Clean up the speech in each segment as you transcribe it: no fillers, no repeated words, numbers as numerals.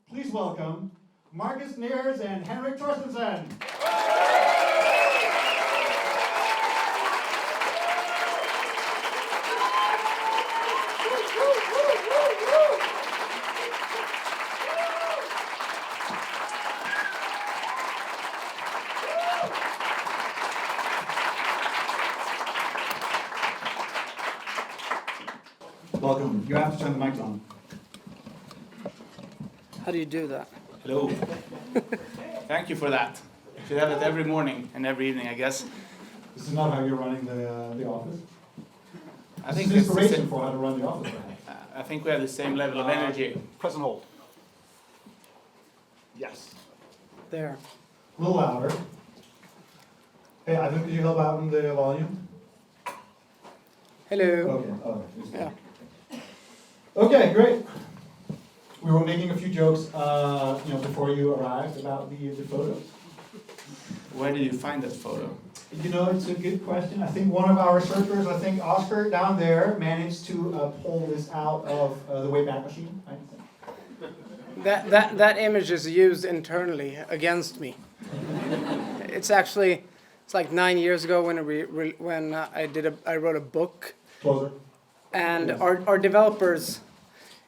Please welcome Marcus Gners and Henrik Torstensson. Welcome. You have to turn the mics on. How do you do that? Hello. Thank you for that. Should have it every morning and every evening, I guess. This is not how you're running the office. I think this is it's the inspiration same- for how to run the office. I think we have the same level of energy. Press and hold. Yes. There. A little louder. Hey, I think could you help out in the volume? Hello. Okay. Oh, Yeah. Okay, great. We were making a few jokes, before you arrived about the photos. Where did you find that photo? You know, it's a good question. I think one of our researchers, Oscar down there, managed to pull this out of the Wayback Machine. I think. That image is used internally against me. It's like 9 years ago when I wrote a book, Closer. and our developers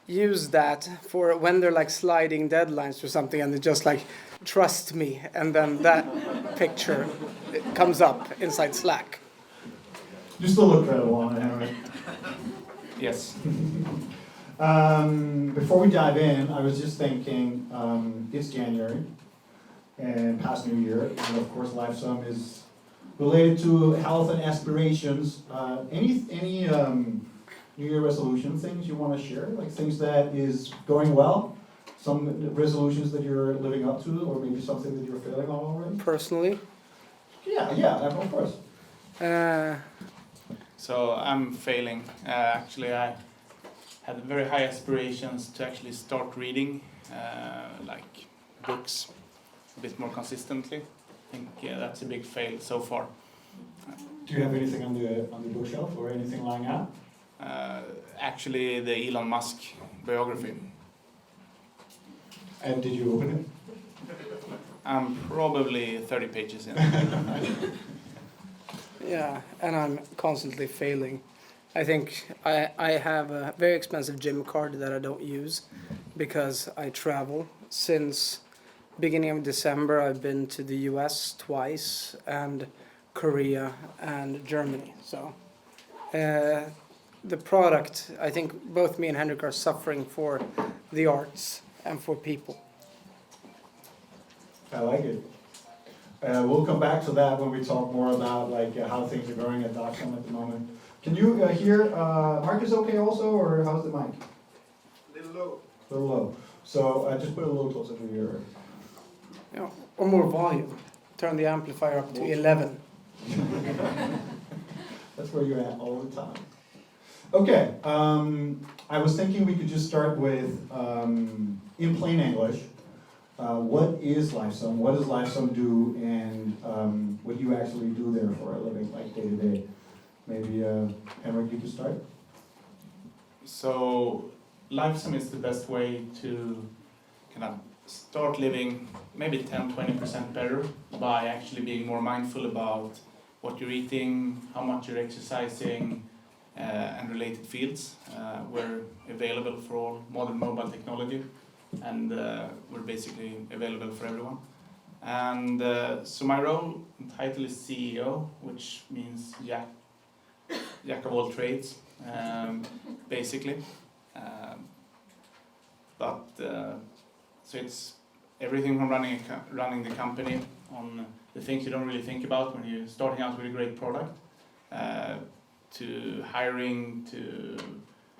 use that for when they're like sliding deadlines or something, and they just like trust me, and then that picture comes up inside Slack. You still look credible on it, Henrik. Yes. Before we dive in, I was just thinking, it's January and past New Year, and of course Lifesum is related to health and aspirations. Any New Year resolution things you want to share, like things that is going well, some resolutions that you're living up to, or maybe something that you're failing on already? Personally, Yeah, of course. So I'm failing. Actually, I had very high aspirations to actually start reading like books a bit more consistently. I think that's a big fail so far. Do you have anything on the bookshelf or anything lying out? Actually, the Elon Musk biography. And did you open it? I'm probably 30 pages in. yeah, and I'm constantly failing. I think I have a very expensive gym card that I don't use because I travel. Since beginning of December, I've been to the US twice, and Korea and Germany. So the product, I think both me and Henrik are suffering for the arts and for people. I like it. We'll come back to that when we talk more about how things are going at Stockholm at the moment. Can you hear Marcus okay also, or how's the mic? Little low. So just put it a little closer to your ear. Yeah, or more volume. Turn the amplifier up to 11. That's where you're at all the time. Okay, I was thinking we could just start with, in plain English, what is Lifesum? What does Lifesum do, and what do you actually do there for a living, like day to day? Maybe, Henrik, you could start? So, Lifesum is the best way to kind of start living maybe 10-20% better by actually being more mindful about what you're eating, how much you're exercising, and related fields. We're available for all modern mobile technology, and we're basically available for everyone. And so my role and title is CEO, which means jack of all trades, basically. So it's everything from running the company on the things you don't really think about when you're starting out with a great product, to hiring, to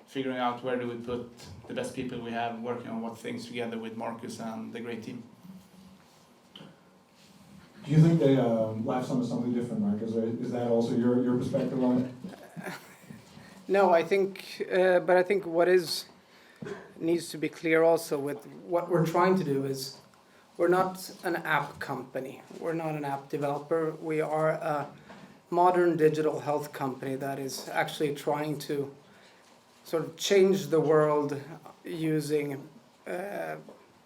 figuring out where do we put the best people we have working on what things together with Marcus and the great team. Do you think Lifesum is something different, Marcus? Is that also your perspective on it? No, I think, but I think what needs to be clear also with what we're trying to do is we're not an app company. We're not an app developer. We are a modern digital health company that is actually trying to sort of change the world using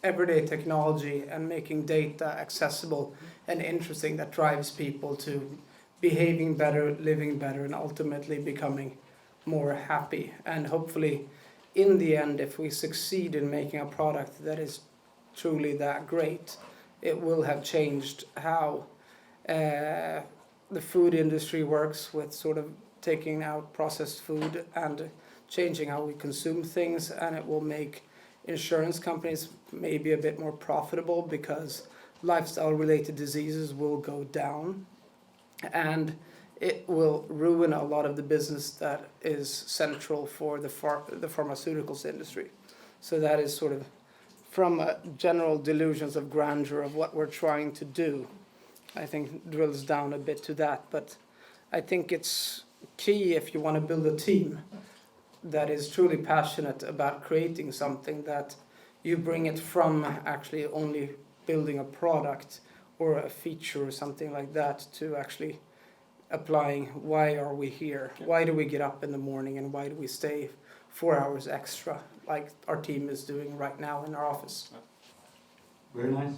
everyday technology and making data accessible and interesting that drives people to behaving better, living better, and ultimately becoming more happy. And hopefully, in the end, if we succeed in making a product that is truly that great, it will have changed how the food industry works with sort of taking out processed food and changing how we consume things, and it will make insurance companies maybe a bit more profitable because lifestyle related diseases will go down, and it will ruin a lot of the business that is central for the pharmaceuticals industry. So that is sort of from general delusions of grandeur of what we're trying to do, I think drills down a bit to that. But I think it's key if you want to build a team that is truly passionate about creating something, that you bring it from actually only building a product or a feature or something like that to actually applying why are we here, why do we get up in the morning, and why do we stay 4 hours extra like our team is doing right now in our office. Very nice.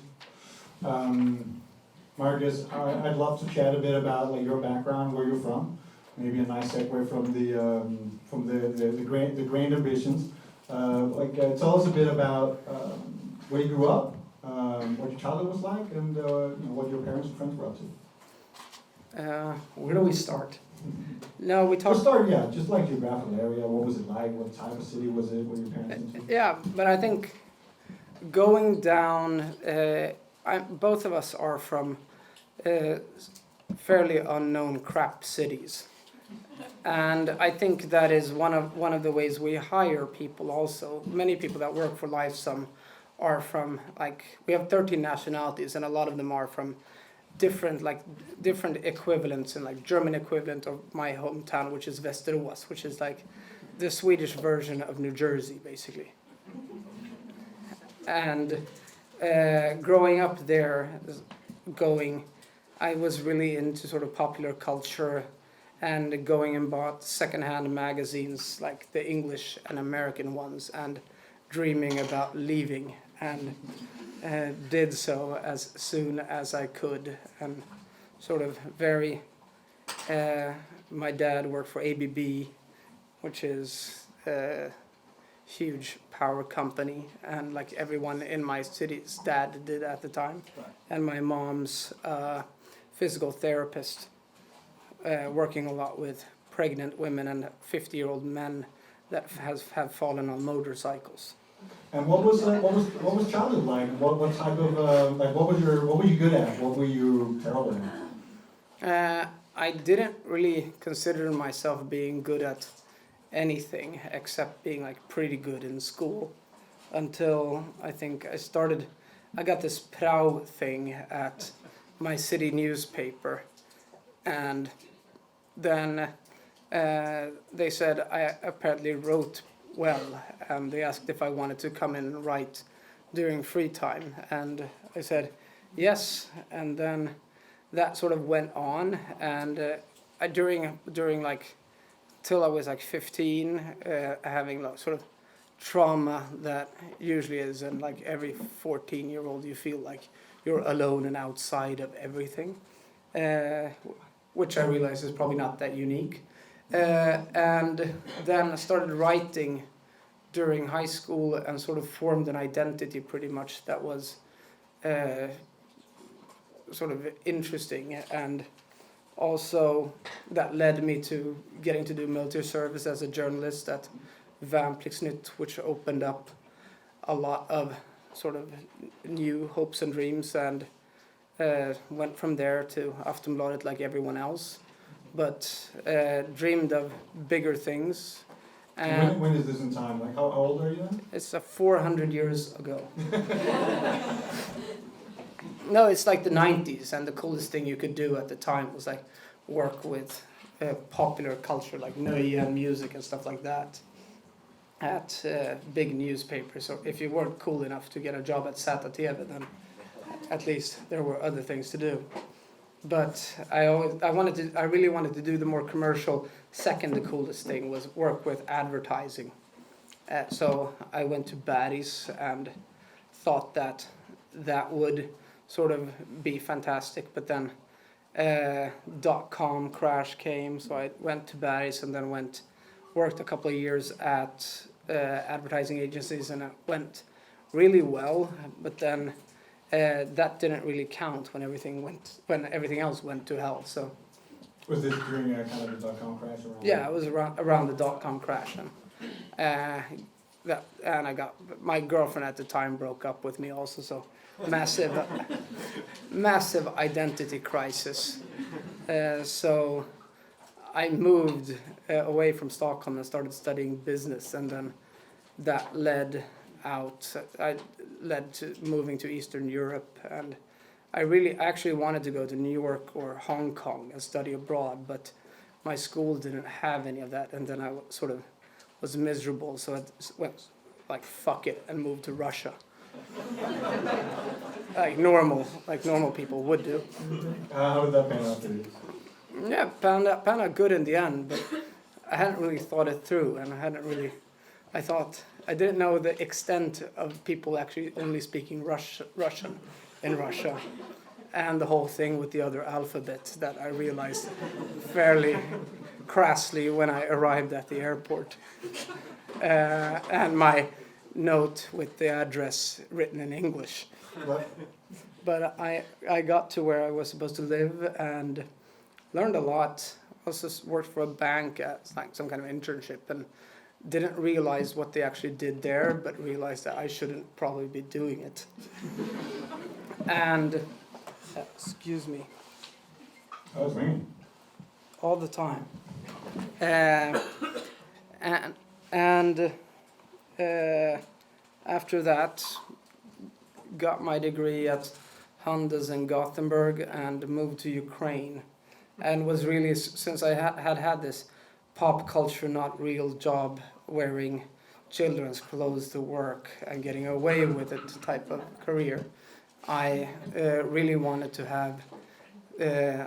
Marcus, I'd love to chat a bit about like your background, where you're from. Maybe a nice segue from the grand ambitions. Tell us a bit about where you grew up, what your childhood was like, and what your parents and friends were up to. Where do we start? No, we Let's talked. start, yeah, just like geographical area. What was it like? What type of city was it? What were your parents into? Yeah, but I think going down, both of us are from fairly unknown crap cities, and I think that is one of the ways we hire people. Also, many people that work for Lifesum are from, like, we have 13 nationalities, and a lot of them are from different equivalents, and like German equivalent of my hometown, which is Västerås, which is like the Swedish version of New Jersey, basically. And growing up there, I was really into sort of popular culture and going and bought secondhand magazines, like the English and American ones, and dreaming about leaving, and did so as soon as I could, and sort of very, my dad worked for ABB, which is a huge power company, and like everyone in my city's dad did at the time. Right. And my mom's physical therapist, working a lot with pregnant women and 50-year-old men that have fallen on motorcycles. And what was childhood like? What type of what were you good at? What were you terrible at? I didn't really consider myself being good at anything except being like pretty good in school, until I think I got this prao thing at my city newspaper, and then they said I apparently wrote well, and they asked if I wanted to come in and write during free time, and I said yes, and then that sort of went on, and during like till I was like 15, having like sort of trauma that usually is, and like every 14-year-old you feel like you're alone and outside of everything, which I realize is probably not that unique. And then I started writing during high school and sort of formed an identity pretty much that was sort of interesting, and also that led me to getting to do military service as a journalist at Värnpliktsnytt, which opened up a lot of sort of new hopes and dreams, and went from there to Aftonbladet like everyone else, but dreamed of bigger things. And when is this in time? Like, how old are you then? it's 400 years ago. No, it's like the 90s, and the coolest thing you could do at the time was like work with popular culture, like nöje and music and stuff like that, at big newspapers. So if you weren't cool enough to get a job at ZTV, then at least there were other things to do. But I really wanted to do the more commercial. Second, the coolest thing was work with advertising. So I went to Barry's, and thought that would sort of be fantastic, but then .com crash came, so I went to Bergs and then worked a couple of years at advertising agencies, and it went really well, but then that didn't really count when everything else went to hell. So Was this during kind of the .com crash around? yeah, it was around the .com crash, and my girlfriend at the time broke up with me also, so massive identity crisis. So I moved away from Stockholm and started studying business, and then that led to moving to Eastern Europe, and I really actually wanted to go to New York or Hong Kong and study abroad, but my school didn't have any of that, and then I sort of was miserable, so I went like fuck it and moved to Russia. like normal people would do. How did that pan out for you? Yeah, panned out good in the end, but I hadn't really thought it through, and I didn't know the extent of people actually only speaking Russian in Russia, and the whole thing with the other alphabet that I realized fairly crassly when I arrived at the airport, and my note with the address written in English. What? But I got to where I was supposed to live and learned a lot. Also worked for a bank at like some kind of internship, and didn't realize what they actually did there, but realized that I shouldn't probably be doing it. And excuse me. Oh, it's ringing. All the time. And after that, got my degree at Handels in Gothenburg and moved to Ukraine, and was really, since I had this pop culture not real job wearing children's clothes to work and getting away with it type of career, I really wanted to have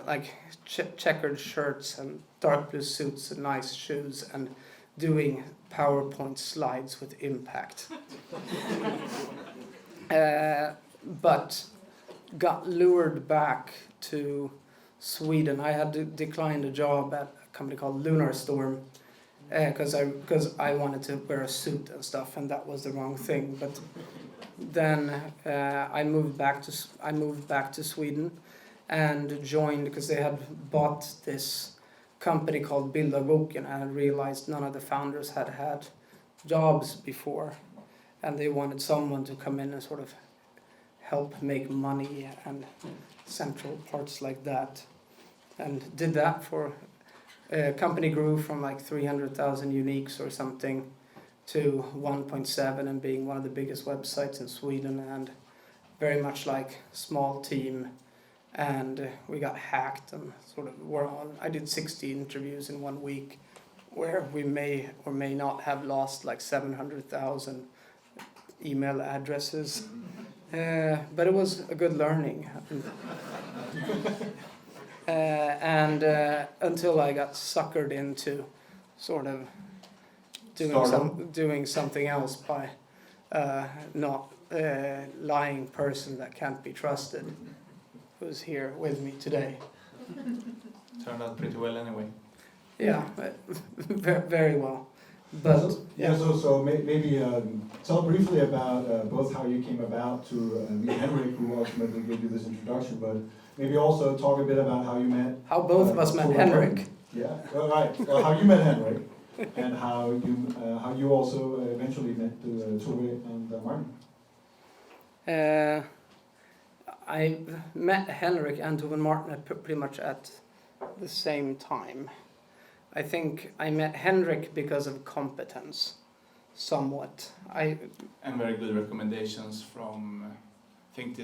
like checkered shirts and dark blue suits and nice shoes and doing PowerPoint slides with impact. But got lured back to Sweden. I had declined a job at a company called Lunarstorm because I wanted to wear a suit and stuff, and that was the wrong thing. But then I moved back to Sweden and joined, because they had bought this company called Bilddagboken, and I realized none of the founders had jobs before, and they wanted someone to come in and sort of help make money and central parts like that, and did that for company grew from like 300,000 uniques or something to 1.7 and being one of the biggest websites in Sweden, and very much like small team. And we got hacked and sort of were on. I did 60 interviews in 1 week, where we may or may not have lost like 700,000 email addresses. But it was a good learning. And until I got suckered into sort of doing something else by not lying person that can't be trusted, who's here with me today. Turned out pretty well anyway. Yeah, very well. But so maybe tell briefly about both how you came about to meet Henrik, who ultimately gave you this introduction, but maybe also talk a bit about how you met. How both of us met Henrik. Yeah, well, right. Well, how you met Henrik, and how you also eventually met Tove and Martin. I met Henrik and Tove and Martin pretty much at the same time. I think I met Henrik because of competence, somewhat. And very good recommendations from, I think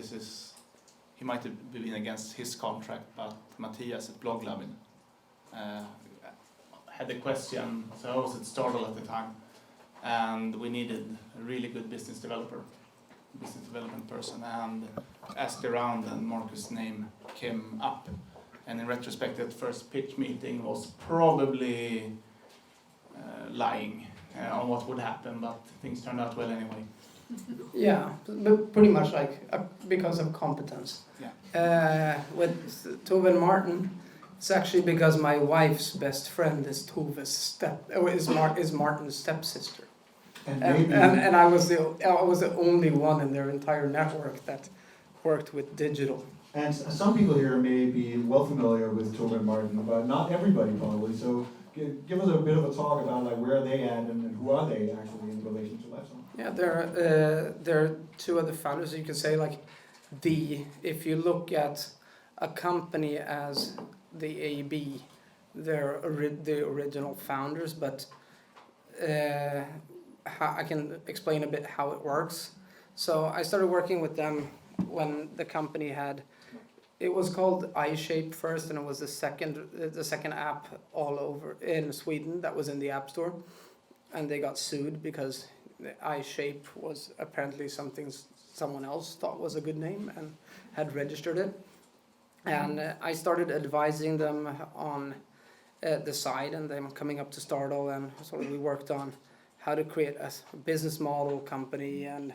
he might have been against his contract, but Matthias at Blogglabin had a question. So I was at Stardoll at the time, and we needed a really good business development person, and asked around, and Marcus' name came up. And in retrospect, that first pitch meeting was probably lying on what would happen, but things turned out well anyway. Yeah, but pretty much like because of competence. With Tove and Martin, it's actually because my wife's best friend is is Martin's stepsister, And maybe, and I was the only one in their entire network that worked with digital. and some people here may be well familiar with Tove and Martin, but not everybody probably. So give us a bit of a talk about like where are they at and who are they actually in relation to Lifesum. Yeah, they're two of the founders. You can say like if you look at a company as the AB, they're the original founders, but I can explain a bit how it works. So I started working with them when the company it was called iShape first, and it was the second app all over in Sweden that was in the App Store, and they got sued because iShape was apparently something someone else thought was a good name and had registered it. And I started advising them on the side, and them coming up to Stardoll, and sort of we worked on how to create a business model company and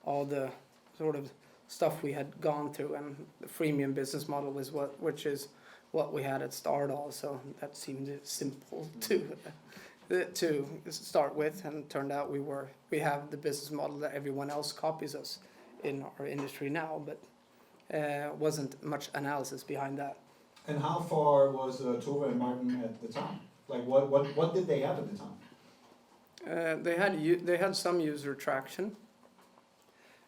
all the sort of stuff we had gone through, and the freemium business model was which is what we had at Stardoll. So that seemed simple to start with, and turned out we have the business model that everyone else copies us in our industry now, but wasn't much analysis behind that. And how far was Tove and Martin at the time? Like what did they have at the time? They had some user traction.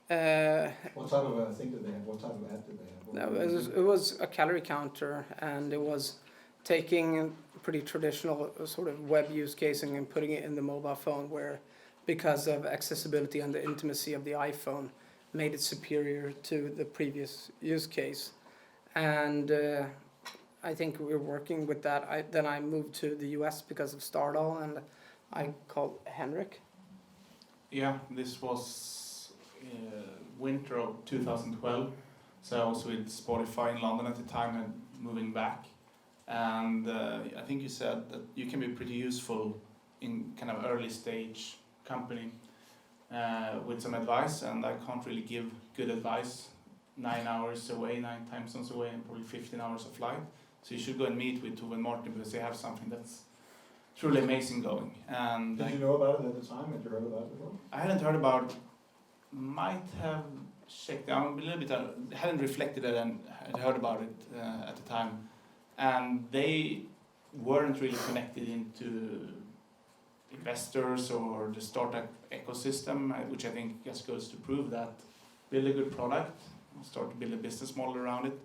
What type of thing did they have? What type of app did they have? It was a calorie counter, and it was taking pretty traditional sort of web use casing and putting it in the mobile phone, where because of accessibility and the intimacy of the iPhone made it superior to the previous use case. And I think we were working with that. Then I moved to the US because of Stardoll, and I called Henrik. Yeah, this was winter of 2012. So I was with Spotify in London at the time and moving back. And I think you said that you can be pretty useful in kind of early stage company with some advice, and I can't really give good advice 9 hours away, 9 time zones away, and probably 15 hours of flight. So you should go and meet with Tove and Martin, because they have something that's truly amazing going. And did you know about it at the time? Had you heard about it before? I hadn't heard about it. Might have checked out a little bit. Hadn't reflected it and had heard about it at the time. And they weren't really connected into investors or the startup ecosystem, which I think just goes to prove that build a good product, start to build a business model around it.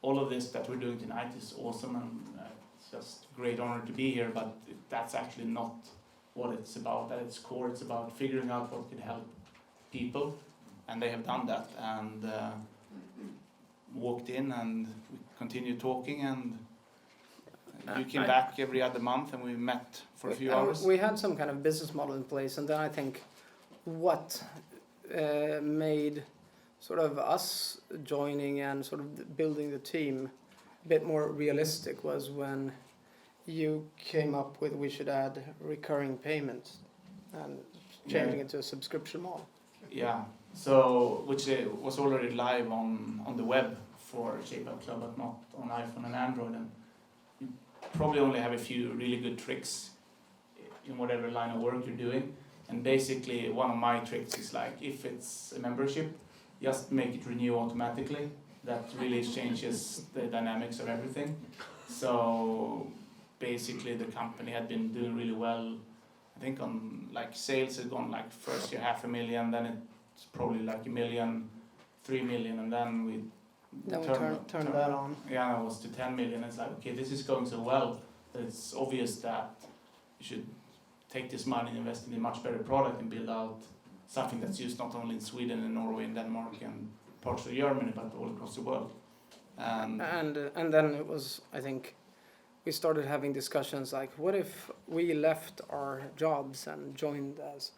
All of this that we're doing tonight is awesome, and it's just a great honor to be here, but that's actually not what it's about. At its core, it's about figuring out what can help people, and they have done that, and walked in, and we continued talking, and you came back every other month, and we met for a few hours. We had some kind of business model in place, and then I think what made sort of us joining and sort of building the team a bit more realistic was when you came up with we should add recurring payments and changing it to a subscription model. Yeah, so which was already live on the web for Shape Up Club, but not on iPhone and Android, and you probably only have a few really good tricks in whatever line of work you're doing. And basically one of my tricks is like, if it's a membership, just make it renew automatically. That really changes the dynamics of everything. So basically the company had been doing really well. I think on like sales had gone like first year 500,000, then it's probably like 1 million, 3 million, and then we turned that on. Yeah, it was to 10 million. It's like, okay, this is going so well that it's obvious that you should take this money and invest in a much better product and build out something that's used not only in Sweden and Norway and Denmark and parts of Germany, but all across the world. And then it was, I think, we started having discussions like, what if we left our jobs and joined as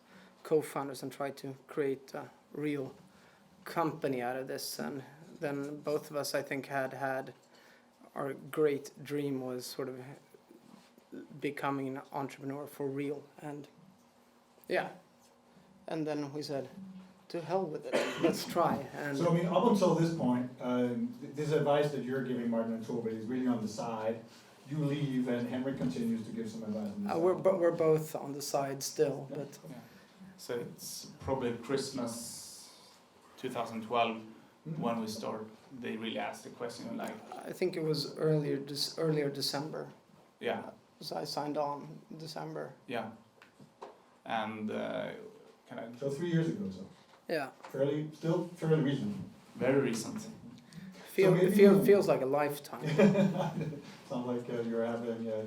co-founders and tried to create a real company out of this? And then both of us, I think, had our great dream was sort of becoming an entrepreneur for real. And yeah, And then we said, to hell with it, let's try. And So I mean, up until this point, this advice that you're giving Martin and Tove is really on the side. You leave and Henrik continues to give some advice on the side. we're both on the side still, but Yeah. So it's probably Christmas 2012 when we start. They really asked the question like, I think it was earlier December. yeah, So I signed on December. yeah, and kind of So 3 years ago, so Yeah, still fairly recent. very recent. feels like a lifetime. Sounds like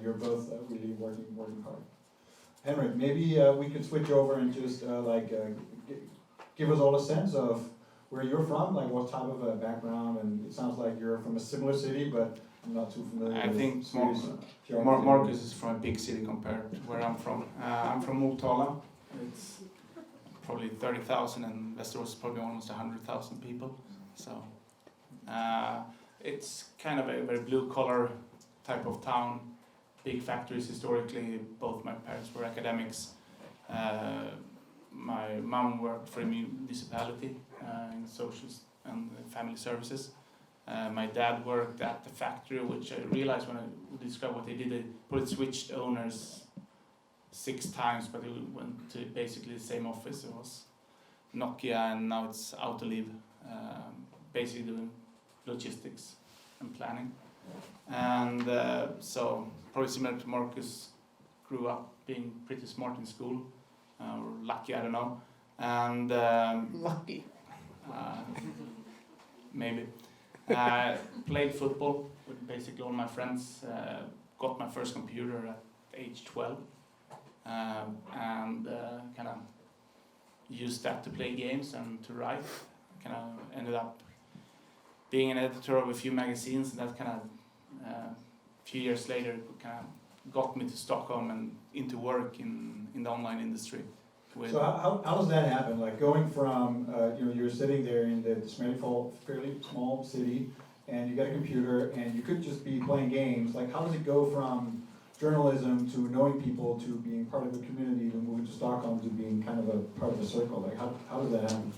you're both really working hard. Henrik, maybe we could switch over and just give us all a sense of where you're from, like what type of a background, and it sounds like you're from a similar city, but I'm not too familiar I with think Swedish geography. Marcus is from a big city compared to where I'm from. I'm from Motala. It's probably 30,000, and Västerås is probably almost 100,000 people. So it's kind of a very blue-collar type of town. Big factories historically. Both my parents were academics. My mom worked for a municipality in social and family services. My dad worked at the factory, which I realized when I described what they did, they probably switched owners 6 times, but it went to basically the same office. It was Nokia, and now it's Autoliv, basically doing logistics and planning. And so probably similar to Marcus, grew up being pretty smart in school, or lucky, I don't know. And Lucky. maybe. Played football with basically all my friends. Got my first computer at age 12. And kind of used that to play games and to write. Kind of ended up being an editor of a few magazines, and that kind of a few years later kind of got me to Stockholm and into work in the online industry. So how does that happen? Like going from you're sitting there in the fairly small city, and you get a computer, and you could just be playing games. Like how does it go from journalism to knowing people to being part of the community to moving to Stockholm to being kind of a part of the circle? Like how does that happen?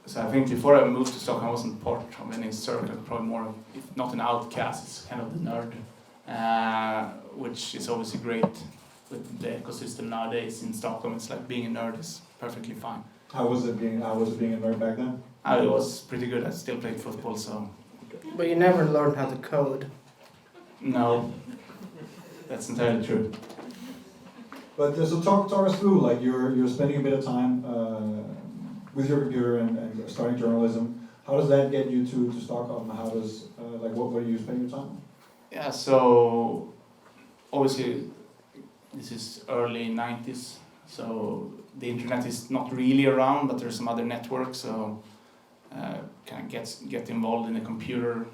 So I think before I moved to Stockholm, I wasn't part of any circle. Probably more, of, if not an outcast, it's kind of the nerd, which is obviously great with the ecosystem nowadays in Stockholm. It's like being a nerd is perfectly fine. How was it being a nerd back then? I was pretty good. I still played football, so But you never learned how to code. no, that's entirely true. But so talk us through, like you're spending a bit of time with your computer and starting journalism. How does that get you to Stockholm? How does what do you spend your time on? Yeah, so obviously this is early 90s, so the internet is not really around, but there's some other networks, so kind of get involved in a computer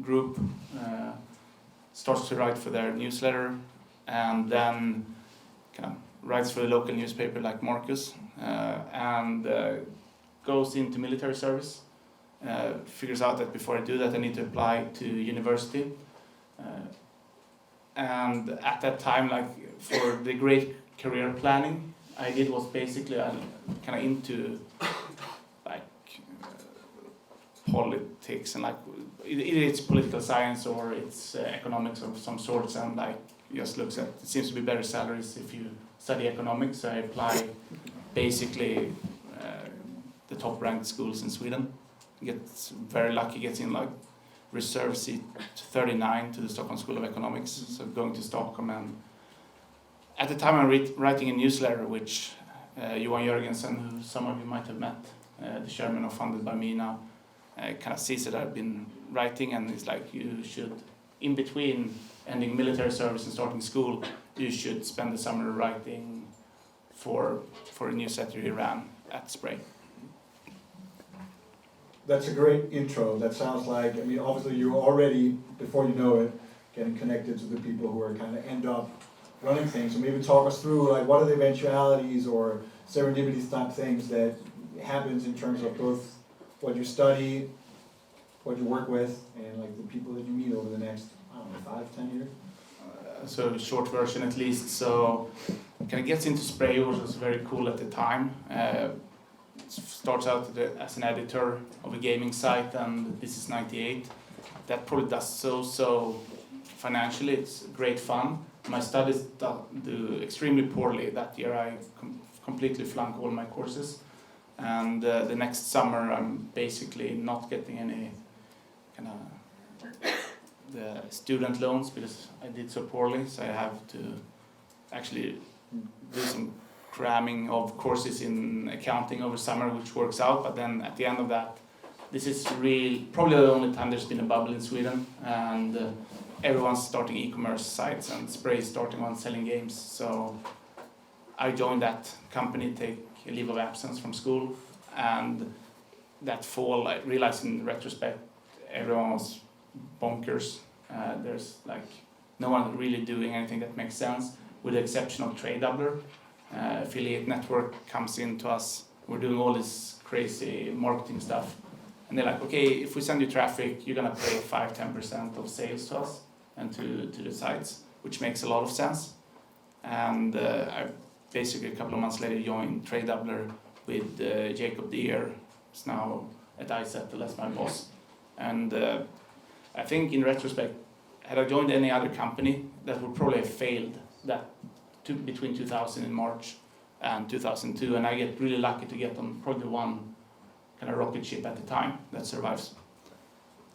group, starts to write for their newsletter, and then kind of writes for the local newspaper like Marcus, and goes into military service. Figures out that before I do that I need to apply to university, and at that time, like for the great career planning I did, was basically kind of into like politics, and like either it's political science or it's economics of some sorts, and like just looks at, it seems to be better salaries if you study economics. So I apply basically the top ranked schools in Sweden. Gets very lucky, gets in like reserve seat 39 to the Stockholm School of Economics, so going to Stockholm. And at the time I'm writing a newsletter which Johan Jörgensen, who some of you might have met, the chairman of Funded by Me now, kind of sees that I've been writing, and it's like, you should, in between ending military service and starting school, you should spend the summer writing for a newsletter he ran at Spray. That's a great intro. That sounds like, obviously you're already, before you know it, getting connected to the people who are kind of end up running things. So maybe talk us through, like, what are the eventualities or serendipity type things that happens in terms of both what you study, what you work with, and like the people that you meet over the next, 5-10 years? so short version at least. So kind of gets into spray, which was very cool at the time. Starts out as an editor of a gaming site, and this is 98. That probably does so financially. It's great fun. My studies do extremely poorly that year. I completely flunk all my courses, and the next summer I'm basically not getting any kind of the student loans because I did so poorly. So I have to actually do some cramming of courses in accounting over summer, which works out. But then at the end of that, this is probably the only time there's been a bubble in Sweden, and everyone's starting e-commerce sites and Spray is starting on selling games. So I joined that company, take a leave of absence from school, and that fall I realized in retrospect everyone was bonkers. There's like no one really doing anything that makes sense, with the exception of Tradedoubler. Affiliate network comes in to us. We're doing all this crazy marketing stuff, and they're like, okay, if we send you traffic, you're gonna pay 5-10% of sales to us and to the sites, which makes a lot of sense. And I basically a couple of months later joined Tradedoubler with Jacob Deere, who's now at iSettle as my boss. And I think in retrospect, had I joined any other company, that would probably have failed that between 2000 in March and 2002, and I get really lucky to get on probably one kind of rocket ship at the time that survives.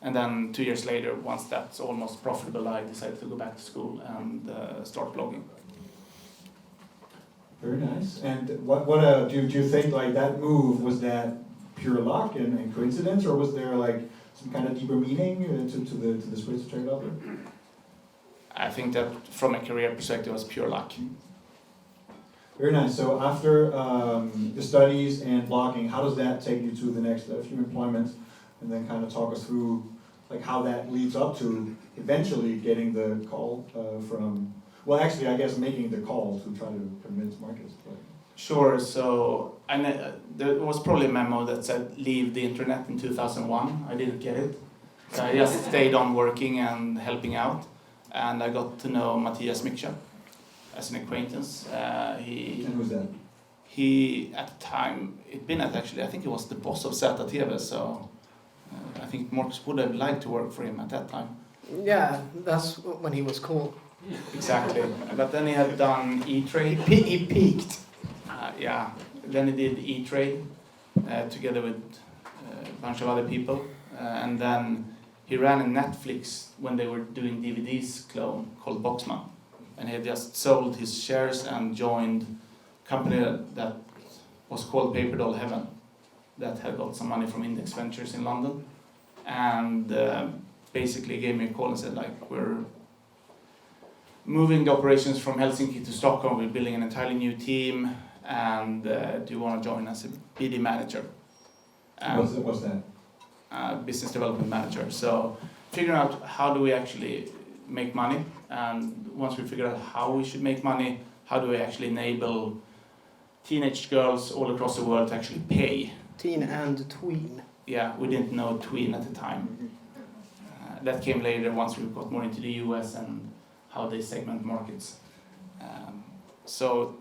And then 2 years later, once that's almost profitable, I decided to go back to school and start blogging. Very nice. And what do you think like that move, was that pure luck and coincidence, or was there like some kind of deeper meaning to the switch to Tradedoubler? I think that from a career perspective, it was pure luck. Very nice. So after the studies and blogging, how does that take you to the next few employments? And then kind of talk us through like how that leads up to eventually getting the call from, well, actually, I guess making the call to try to convince Marcus. But. Sure. So there was probably a memo that said leave the internet in 2001. I didn't get it. So I just stayed on working and helping out. And I got to know Mattias Miksha as an acquaintance. And who's that? He, at the time, I think he was the boss of ZTV, so I think Marcus would have liked to work for him at that time. Yeah, that's when he was cool. Exactly. But then he had done E-Trade. He peaked. Yeah. Then he did E-Trade together with a bunch of other people. And then he ran a Netflix when they were doing DVDs clone called Boxman. And he had just sold his shares and joined a company that was called Paperdoll Heaven, that had got some money from Index Ventures in London. And basically gave me a call and said, like, we're moving the operations from Helsinki to Stockholm. We're building an entirely new team. And do you want to join as a BD manager? What's that? Business development manager. So figuring out how do we actually make money, and once we figure out how we should make money, how do we actually enable teenage girls all across the world to actually pay. Teen and tween. Yeah, we didn't know tween at the time. That came later once we got more into the US and how they segment markets. So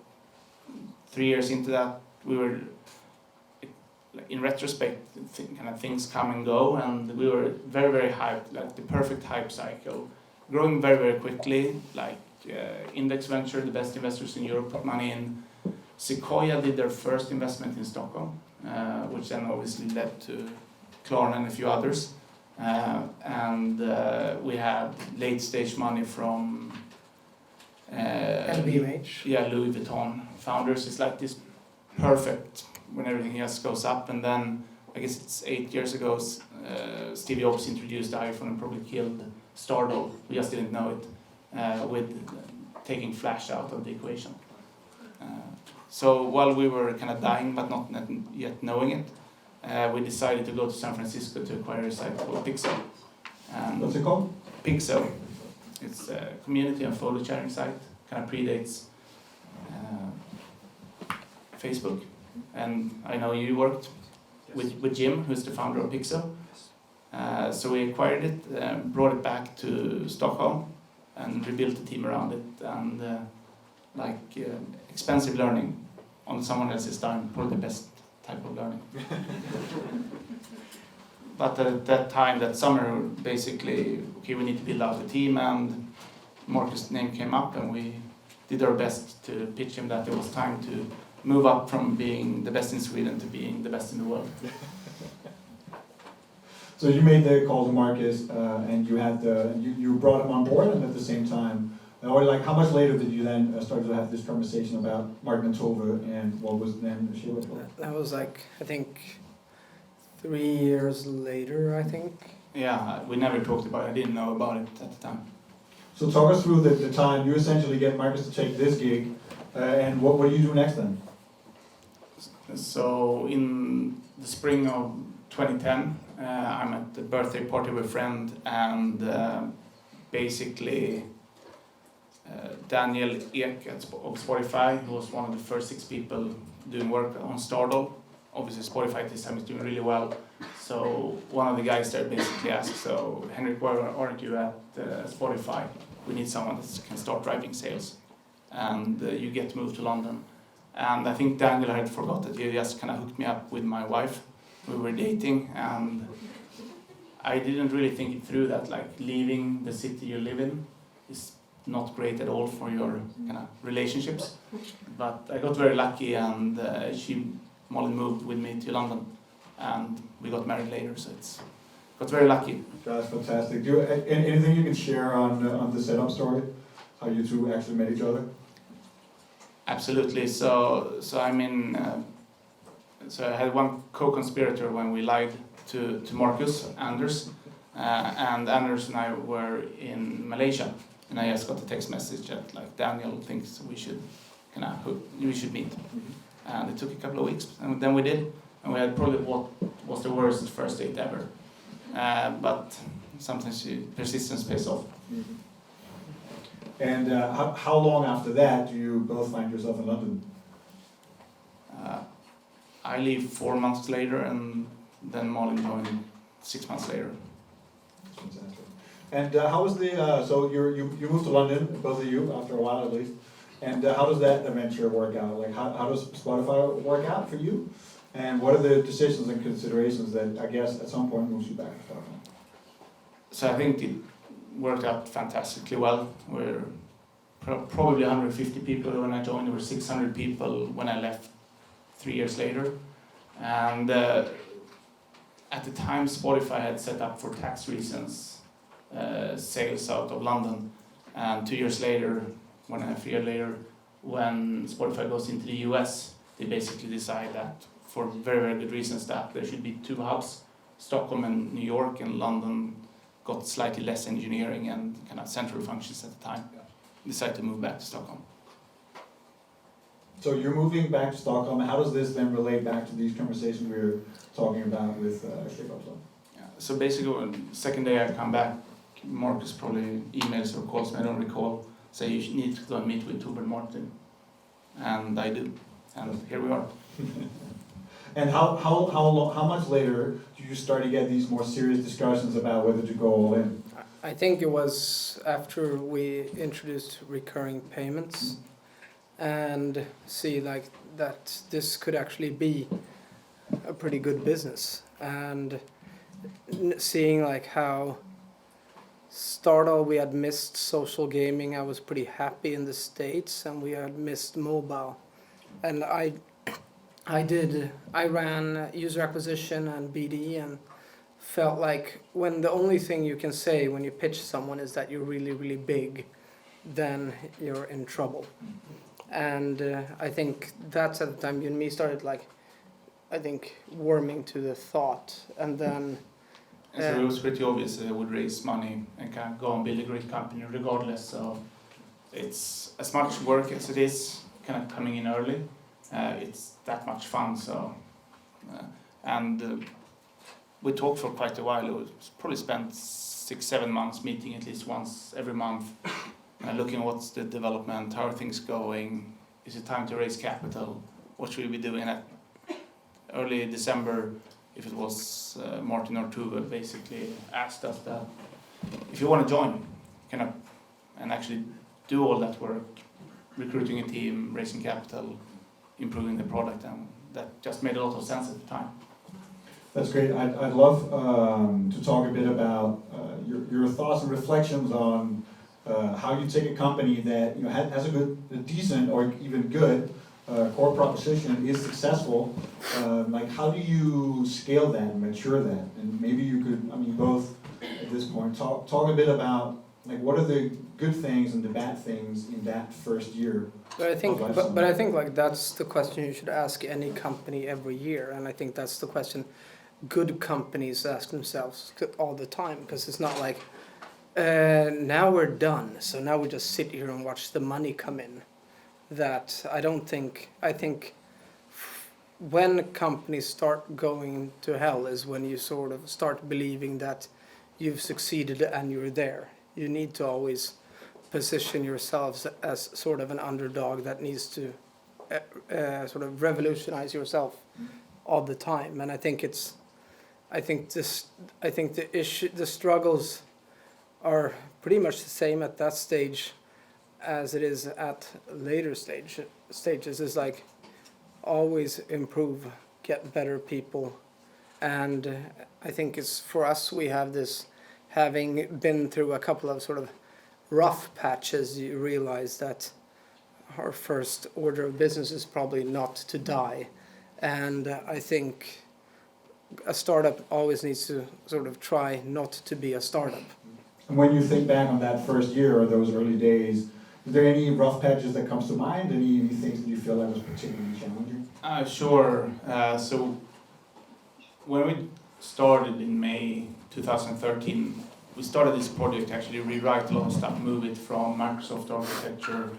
3 years into that, we were, in retrospect, kind of things come and go, and we were very, very hyped, like the perfect hype cycle, growing very, very quickly. Like Index Venture, the best investors in Europe, put money in. Sequoia did their first investment in Stockholm, which then obviously led to Klarna and a few others. And we had late stage money from LVMH. Yeah, Louis Vuitton founders. It's like this perfect when everything else goes up. And then I guess it's 8 years ago, Steve Jobs introduced the iPhone and probably killed Stardoll. We just didn't know it, with taking Flash out of the equation. So while we were kind of dying but not yet knowing it, we decided to go to San Francisco to acquire a site called Pixel. What's it called? Pixel. It's a community and photo sharing site. Kind of predates Facebook. And I know you worked with Jim, who's the founder of Pixel. So we acquired it, brought it back to Stockholm, and rebuilt the team around it, and expensive learning on someone else's time, probably the best type of learning. But at that time, that summer, basically, okay, we need to build out the team, and Marcus' name came up, and we did our best to pitch him that it was time to move up from being the best in Sweden to being the best in the world. So you made the call to Marcus, and you brought him on board, and at the same time, or like how much later did you then start to have this conversation about Mark Tove and what was then Sheila? That was like, I think, 3 years later, I think. Yeah, we never talked about it. I didn't know about it at the time. So talk us through the time you essentially get Marcus to take this gig, and what do you do next then? So in the spring of 2010, I'm at the birthday party with a friend, and basically Daniel Ek of Spotify, who was one of the first 6 people doing work on Stardoll. Obviously Spotify this time is doing really well. So one of the guys there basically asked, so Henrik, why aren't you at Spotify? We need someone that can start driving sales. And you get moved to London. And I think Daniel had forgot that he just kind of hooked me up with my wife. We were dating, and I didn't really think it through that like leaving the city you live in is not great at all for your kind of relationships. But I got very lucky, and Molly moved with me to London, and we got married later, so got very lucky. That's fantastic. Anything you can share on the setup story? How you two actually met each other? Absolutely. So I had one co-conspirator when we lied to Marcus, Anders, and Anders and I were in Malaysia, and I just got a text message that like Daniel thinks we should meet, and it took a couple of weeks, and then we did, and we had probably what was the worst first date ever, but sometimes persistence pays off. Mm-hmm. And how long after that do you both find yourself in London? I leave 4 months later, and then Molly joined 6 months later. Fantastic. And how was so you moved to London, both of you, after a while at least. And how does that venture work out? Like how does Spotify work out for you? And what are the decisions and considerations that I guess at some point moves you back to Stockholm? So I think it worked out fantastically well. We're probably 150 people when I joined. There were 600 people when I left 3 years later. And at the time, Spotify had set up for tax reasons sales out of London. And 2 years later, 1.5 years later, when Spotify goes into the US, they basically decide that for very, very good reasons that there should be 2 hubs, Stockholm and New York, and London got slightly less engineering and kind of central functions at the time. Decided to move back to Stockholm. So you're moving back to Stockholm. How does this then relate back to these conversations we were talking about with Stockholm? Yeah. So basically, the second day I come back, Marcus probably emails or calls me, I don't recall, say you need to go and meet with Tove and Martin. And I do. And here we are. And how much later do you start to get these more serious discussions about whether to go all in? I think it was after we introduced recurring payments and see like that this could actually be a pretty good business, and seeing like how Stardoll, we had missed social gaming. I was pretty happy in the States, and we had missed mobile, and I ran user acquisition and BD, and felt like when the only thing you can say when you pitch someone is that you're really, really big, then you're in trouble. And I think that's at the time you and me started warming to the thought, and then so it was pretty obvious that I would raise money and kind of go and build a great company regardless. So it's as much work as it is kind of coming in early. It's that much fun. So we talked for quite a while. We probably spent 6-7 months meeting at least once every month, looking at what's the development, how are things going, is it time to raise capital, what should we be doing at early December. If it was Martin or Tove basically asked us that if you want to join, kind of and actually do all that work, recruiting a team, raising capital, improving the product, and that just made a lot of sense at the time. That's great. I'd love to talk a bit about your thoughts and reflections on how you take a company that has a decent or even good core proposition, is successful. Like, how do you scale that and mature that? And maybe you could, both at this point, talk a bit about like what are the good things and the bad things in that first year. But I think like that's the question you should ask any company every year, and I think that's the question good companies ask themselves all the time, because it's not like now we're done, so now we just sit here and watch the money come in. I think when companies start going to hell is when you sort of start believing that you've succeeded and you're there. You need to always position yourselves as sort of an underdog that needs to sort of revolutionize yourself all the time. And I think the struggles are pretty much the same at that stage as it is at later stages. Is like always improve, get better people, and I think it's for us, we have this, having been through a couple of sort of rough patches, you realize that our first order of business is probably not to die, and I think a startup always needs to sort of try not to be a startup. And when you think back on that first year or those early days, is there any rough patches that comes to mind? Any things that you feel that was particularly challenging? Sure. So when we started in May 2013, we started this project to actually rewrite a lot of stuff, move it from Microsoft architecture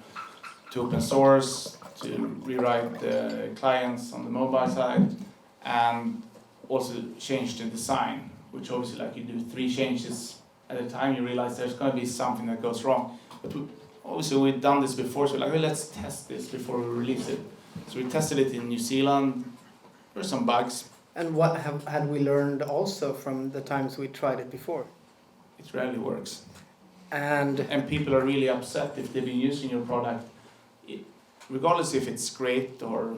to open source, to rewrite the clients on the mobile side, and also change the design, which obviously, like, you do 3 changes at a time, you realize there's going to be something that goes wrong. But obviously we'd done this before, so we're like, well, let's test this before we release it. So we tested it in New Zealand. There were some bugs. And what had we learned also from the times we tried it before? It rarely works. And people are really upset if they've been using your product, regardless if it's great or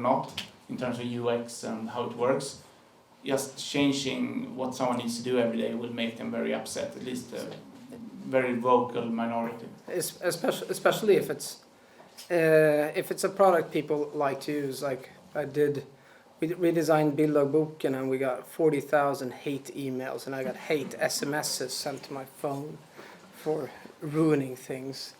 not in terms of UX and how it works. Just changing what someone needs to do every day will make them very upset, at least a very vocal minority. Especially if it's a product people like to use, like I did. We redesigned Bilddagboken and we got 40,000 hate emails, and I got hate SMSs sent to my phone for ruining things.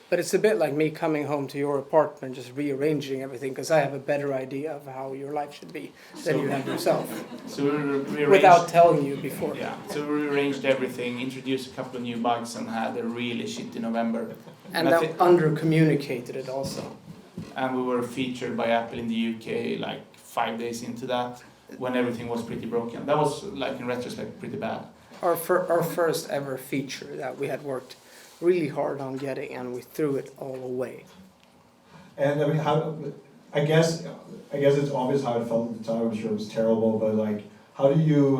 But it's a bit like me coming home to your apartment, just rearranging everything, because I have a better idea of how your life should be than you have yourself. So we rearranged, without telling you before. Yeah, so we rearranged everything, introduced a couple of new bugs, and had a really shitty November. And that under-communicated it also. And we were featured by Apple in the UK like 5 days into that, when everything was pretty broken. That was, like, in retrospect, pretty bad. Our first ever feature that we had worked really hard on getting, and we threw it all away. And I mean, I guess it's obvious how it felt at the time. I'm sure it was terrible, but like, how did you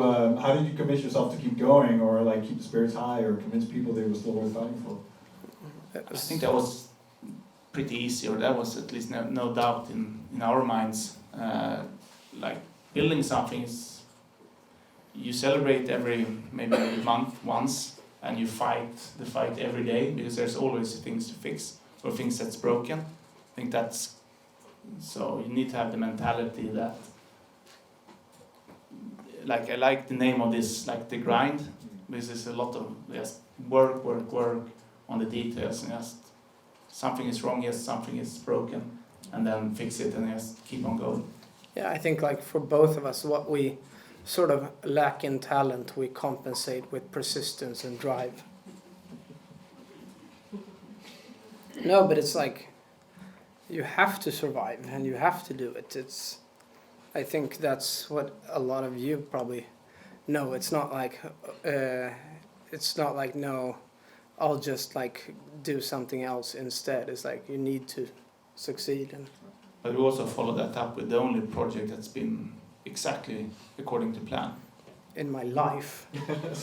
convince yourself to keep going, or like keep the spirits high, or convince people they were still worth fighting for? I think that was pretty easy, or that was at least no doubt in our minds. Like, building something is, you celebrate maybe every month once, and you fight the fight every day, because there's always things to fix or things that's broken. I think that's, so you need to have the mentality that, like, I like the name of this, like, the grind, because it's a lot of just work on the details, and just something is wrong, yes, something is broken, and then fix it and just keep on going. Yeah, I think, like, for both of us, what we sort of lack in talent, we compensate with persistence and drive. No, but it's like, you have to survive and you have to do it. I think that's what a lot of you probably know. It's not like no, I'll just like do something else instead. It's like you need to succeed. But we also follow that up with the only project that's been exactly according to plan. In my life.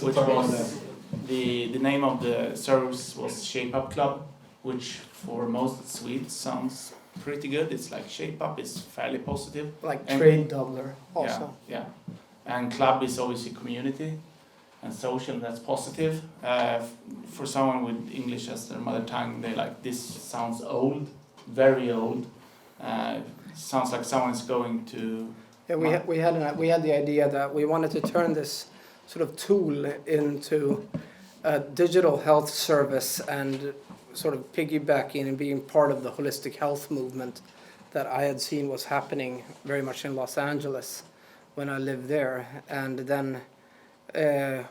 Which was The name of the service was Shape Up Club, which for most Swedes sounds pretty good. It's like Shape Up is fairly positive. Like And- trade doubler also. Yeah. And club is obviously community, and social, that's positive. For someone with English as their mother tongue, they like, this sounds old, very old. Sounds like someone's going to... Yeah, we had the idea that we wanted to turn this sort of tool into a digital health service and sort of piggybacking and being part of the holistic health movement that I had seen was happening very much in Los Angeles when I lived there. And then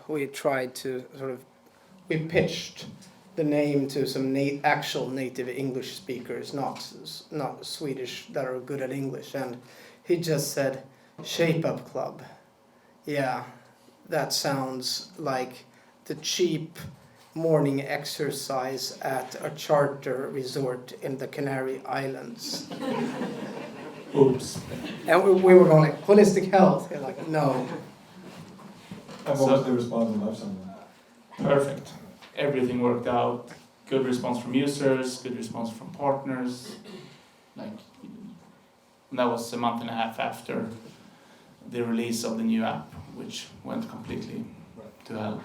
we tried to we pitched the name to some actual native English speakers, not Swedish, that are good at English. And he just said, Shape Up Club. Yeah, that sounds like the cheap morning exercise at a charter resort in the Canary Islands. Oops. And we were going like, holistic health. They're like, no. And what was the response in Lifesum? Perfect. Everything worked out. Good response from users, good response from partners. Like, that was a month and a half after the release of the new app, which went completely to hell.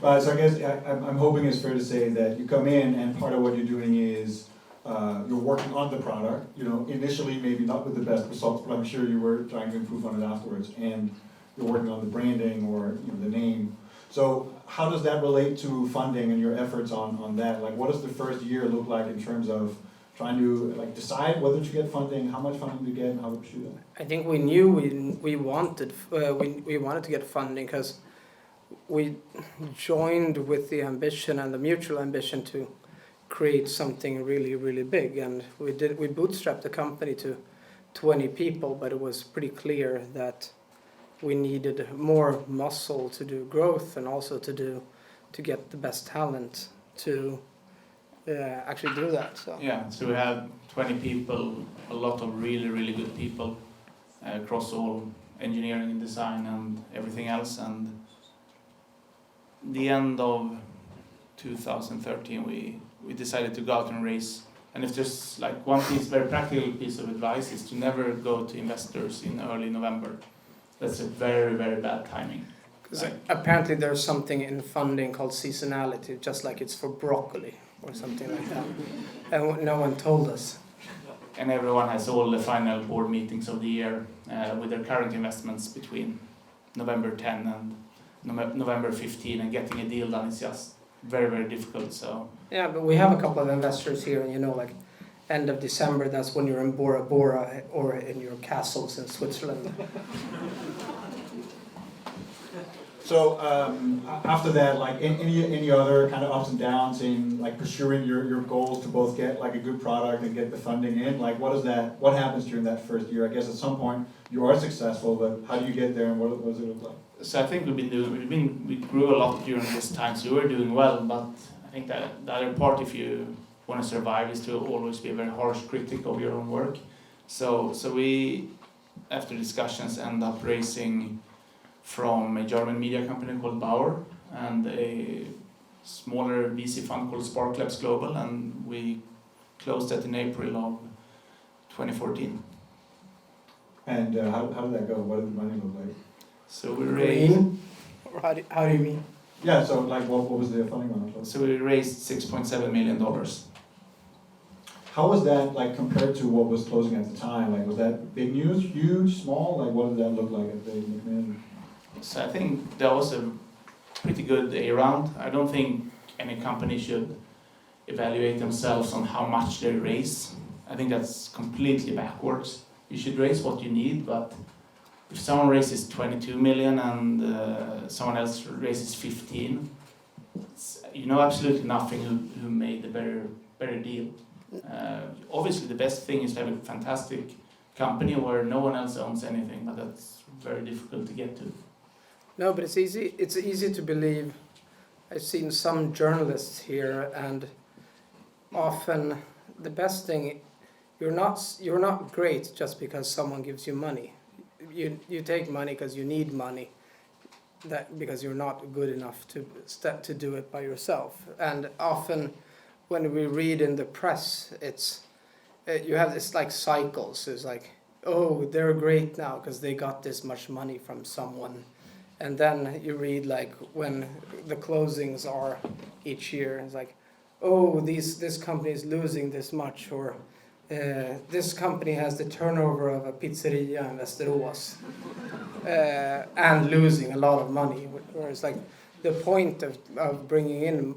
Right, so I guess I'm hoping it's fair to say that you come in and part of what you're doing is you're working on the product. You know, initially maybe not with the best results, but I'm sure you were trying to improve on it afterwards. And you're working on the branding or the name. So how does that relate to funding and your efforts on that? Like, what does the first year look like in terms of trying to decide whether to get funding, how much funding to get, and how to pursue that? I think we knew we wanted to get funding because we joined with the ambition and the mutual ambition to create something really, really big. And we bootstrapped the company to 20 people, but it was pretty clear that we needed more muscle to do growth and also to get the best talent to actually do that. So. Yeah, so we had 20 people, a lot of really, really good people across all engineering and design and everything else. And the end of 2013, we decided to go out and raise. And if there's like one very practical piece of advice is to never go to investors in early November. That's a very, very bad timing. Because apparently there's something in funding called seasonality, just like it's for broccoli or something like that. And no one told us. And everyone has all the final board meetings of the year with their current investments between November 10 and November 15, and getting a deal done is just very, very difficult. So yeah, but we have a couple of investors here, and like end of December, that's when you're in Bora Bora or in your castles in Switzerland. So after that, like any other kind of ups and downs in like pursuing your goals to both get like a good product and get the funding in, like what happens during that first year? I guess at some point you are successful, but how do you get there and what does it look like? So I think we grew a lot during this time, so we were doing well, but I think that the other part, if you want to survive, is to always be a very harsh critic of your own work. So we, after discussions, end up raising from a German media company called Bauer and a smaller VC fund called Spark Labs Global, and we closed that in April of 2014. And how did that go? What did the money look like? So we raised... Green? Or how do you mean? Yeah, so like what was the funding amount? So we raised $6.7 million. How was that like compared to what was closing at the time? Like was that big news, huge, small? Like what did that look like at the community? So I think that was a pretty good A round. I don't think any company should evaluate themselves on how much they raise. I think that's completely backwards. You should raise what you need, but if someone raises 22 million and someone else raises 15, you know absolutely nothing who made the better deal. Obviously the best thing is to have a fantastic company where no one else owns anything, but that's very difficult to get to. No, but it's easy to believe. I've seen some journalists here, and often the best thing, you're not great just because someone gives you money. You take money because you need money. that because you're not good enough to do it by yourself. And often when we read in the press, it's you have this like cycles. It's like, oh, they're great now because they got this much money from someone. And then you read like when the closings are each year, it's like, oh, this company is losing this much, or this company has the turnover of a pizzeria in Västerås and losing a lot of money. Whereas like the point of bringing in,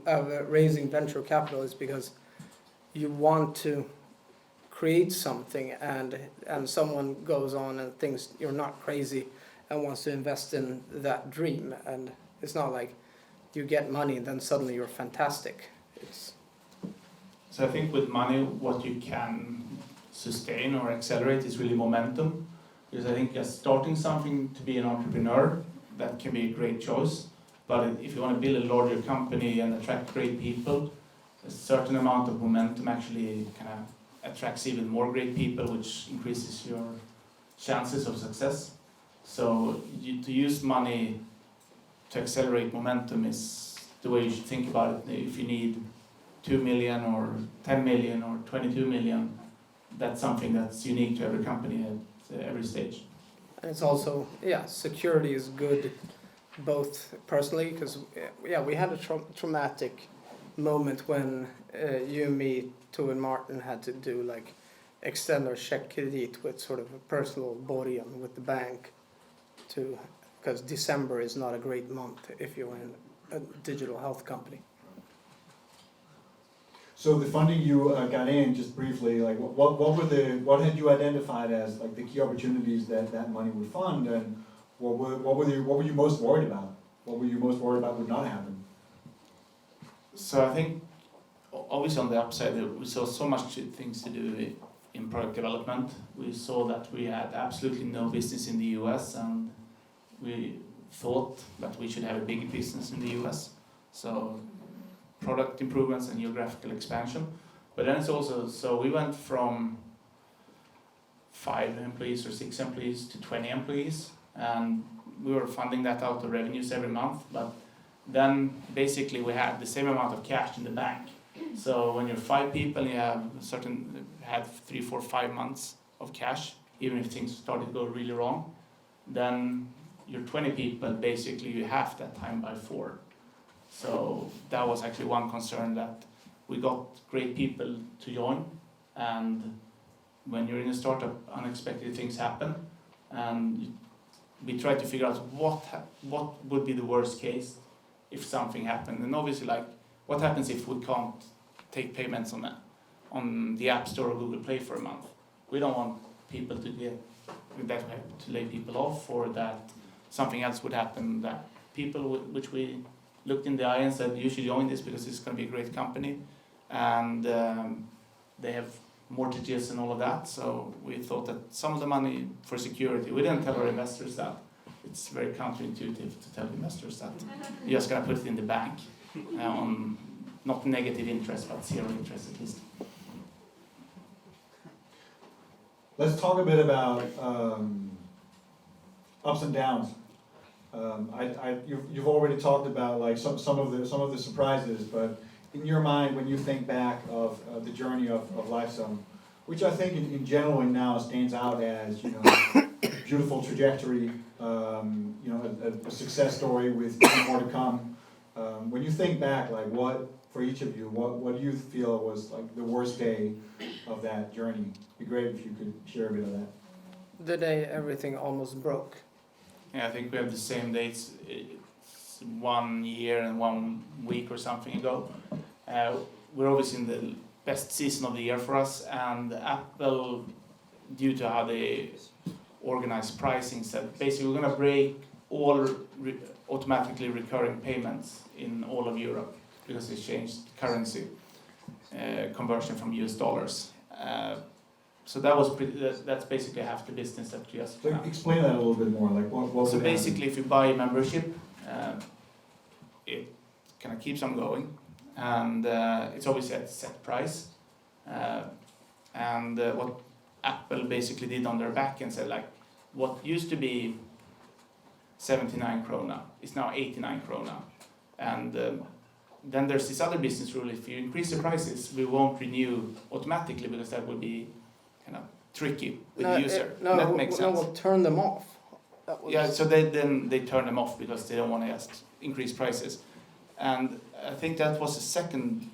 raising venture capital is because you want to create something, and someone goes on and thinks you're not crazy and wants to invest in that dream. And it's not like you get money and then suddenly you're fantastic. So I think with money, what you can sustain or accelerate is really momentum. Because I think just starting something to be an entrepreneur, that can be a great choice. But if you want to build a larger company and attract great people, a certain amount of momentum actually kind of attracts even more great people, which increases your chances of success. So to use money to accelerate momentum is the way you should think about it. If you need 2 million or 10 million or 22 million, that's something that's unique to every company at every stage. And it's also, security is good, both personally, because we had a traumatic moment when you, me, Tu and Martin had to do like extend our check credit with sort of a personal borgen with the bank, because December is not a great month if you're in a digital health company. So the funding you got in, just briefly, like what had you identified as like the key opportunities that money would fund, and what were you most worried about? What were you most worried about would not happen? So I think obviously on the upside we saw so much things to do in product development. We saw that we had absolutely no business in the US, and we thought that we should have a big business in the US. So product improvements and geographical expansion. But then it's also, so we went from 5 employees or 6 employees to 20 employees, and we were funding that out of revenues every month. But then basically we had the same amount of cash in the bank. So when you're 5 people, you have had 3, 4, 5 months of cash, even if things started to go really wrong. Then you're 20 people, basically you half that time by 4. So that was actually one concern, that we got great people to join, and when you're in a startup, unexpected things happen, and we tried to figure out what would be the worst case if something happened. And obviously, like, what happens if we can't take payments on the App Store or Google Play for a month? We don't want people to get that, we have to lay people off, or that something else would happen, that people which we looked in the eye and said, you should join this because it's going to be a great company, and they have mortgages and all of that. So we thought that some of the money for security, we didn't tell our investors that. It's very counterintuitive to tell investors that you're just going to put it in the bank on not negative interest, but 0 interest at least. Let's talk a bit about ups and downs. You've already talked about like some of the surprises, but in your mind, when you think back of the journey of Lifesum, which I think in general now stands out as, you know, beautiful trajectory, you know, a success story with more to come. When you think back, like what for each of you, what do you feel was like the worst day of that journey? It'd be great if you could share a bit of that. The day everything almost broke. Yeah, I think we have the same dates. It's 1 year and 1 week or something ago. We're obviously in the best season of the year for us, and Apple, due to how they organize pricing, said basically we're going to break all automatically recurring payments in all of Europe because they changed currency conversion from US dollars. So that was that's basically half the business that we just. So explain that a little bit more. Like what so basically, if you buy a membership, it kind of keeps on going, and it's always at set price. And what Apple basically did on their back end said, like, what used to be 79 krona. It's now 89 krona. And then there's this other business rule. If you increase the prices, we won't renew automatically because that would be kind of tricky with the user. That makes sense. No, we'll turn them off. Yeah, so they turn them off because they don't want to just increase prices. And I think that was the second